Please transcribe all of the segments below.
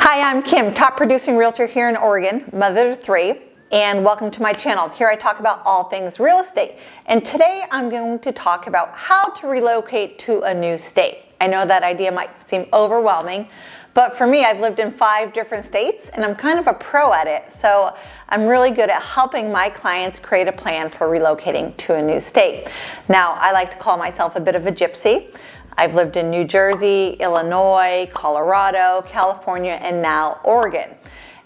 Hi, I'm Kim, top producing realtor here in Oregon, mother of three, and welcome to my channel. Here I talk about all things real estate. And today I'm going to talk about how to relocate to a new state. I know that idea might seem overwhelming, but for me, I've lived in 5 different states and I'm kind of a pro at it. So I'm really good at helping my clients create a plan for relocating to a new state. Now, I like to call myself a bit of a gypsy. I've lived in New Jersey, Illinois, Colorado, California, and now Oregon.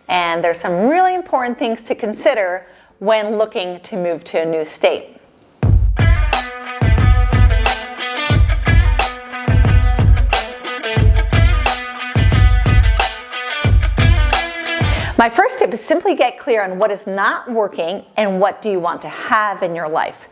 And there's some really important things to consider when looking to move to a new state. My first tip is simply get clear on what is not working and what do you want to have in your life.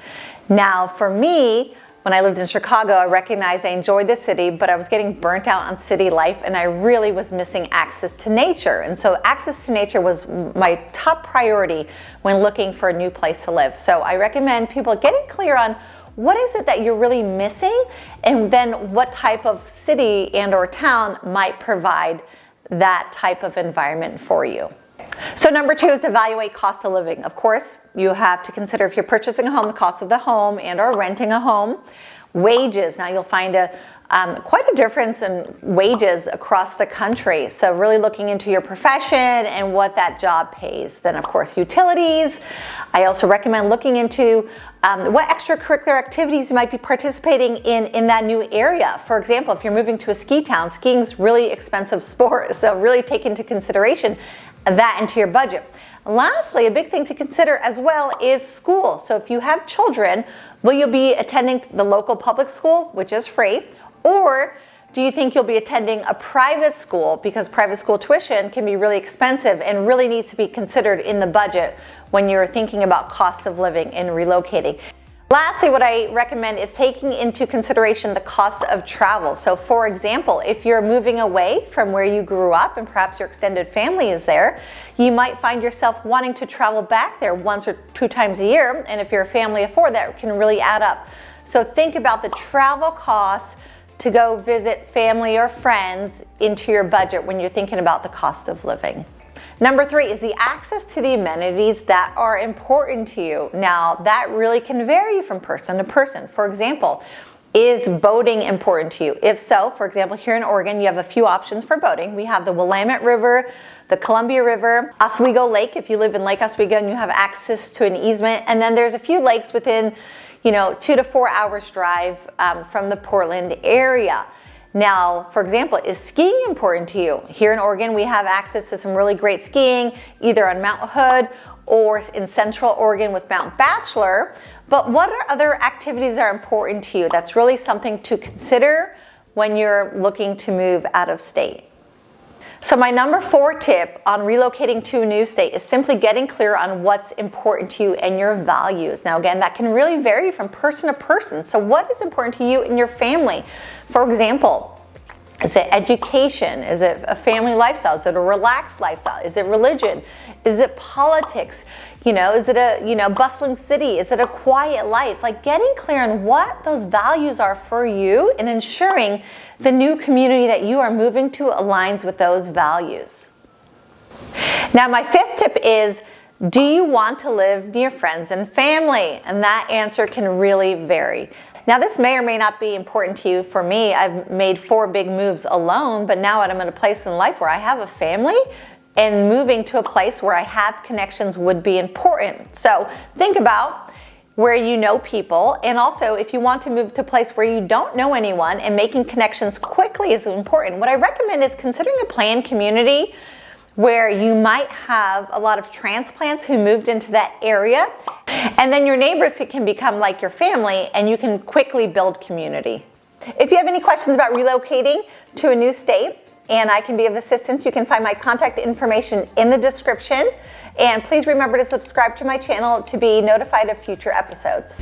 Now, for me, when I lived in Chicago, I recognized I enjoyed the city, but I was getting burnt out on city life and I really was missing access to nature. And so access to nature was my top priority when looking for a new place to live. So I recommend people getting clear on what is it that you're really missing and then what type of city and or town might provide that type of environment for you. So number 2 is to evaluate cost of living. Of course, you have to consider if you're purchasing a home, the cost of the home and or renting a home. Wages. Now you'll find quite a difference in wages across the country. So really looking into your profession and what that job pays. Then of course, utilities. I also recommend looking into what extracurricular activities you might be participating in that new area. For example, if you're moving to a ski town, skiing's really expensive sport. So really take into consideration that into your budget. Lastly, a big thing to consider as well is school. So if you have children, will you be attending the local public school, which is free, or do you think you'll be attending a private school because private school tuition can be really expensive and really needs to be considered in the budget when you're thinking about cost of living and relocating. Lastly, what I recommend is taking into consideration the cost of travel. So for example, if you're moving away from where you grew up and perhaps your extended family is there, you might find yourself wanting to travel back there 1 or 2 times a year. And if you're a family of 4, that can really add up. So think about the travel costs to go visit family or friends into your budget when you're thinking about the cost of living. Number 3 is the access to the amenities that are important to you. Now, that really can vary from person to person. For example, is boating important to you? If so, for example, here in Oregon, you have a few options for boating. We have the Willamette River, the Columbia River, Oswego Lake, if you live in Lake Oswego and you have access to an easement. And then there's a few lakes within 2 to 4 hours drive from the Portland area. Now, for example, is skiing important to you? Here in Oregon, we have access to some really great skiing, either on Mount Hood or in Central Oregon with Mount Bachelor. But what are other activities that are important to you? That's really something to consider when you're looking to move out of state. So my number 4 tip on relocating to a new state is simply getting clear on what's important to you and your values. Now again, that can really vary from person to person. So what is important to you and your family? For example, is it education? Is it a family lifestyle? Is it a relaxed lifestyle? Is it religion? Is it politics? Is it a bustling city? Is it a quiet life? Like getting clear on what those values are for you and ensuring the new community that you are moving to aligns with those values. Now, my 5th tip is, do you want to live near friends and family? And that answer can really vary. Now, this may or may not be important to you. For me, I've made 4 big moves alone, but now I'm in a place in life where I have a family, and moving to a place where I have connections would be important. So think about where you know people, and also if you want to move to a place where you don't know anyone and making connections quickly is important. What I recommend is considering a planned community where you might have a lot of transplants who moved into that area, and then your neighbors can become like your family and you can quickly build community. If you have any questions about relocating to a new state, and I can be of assistance, you can find my contact information in the description. And please remember to subscribe to my channel to be notified of future episodes.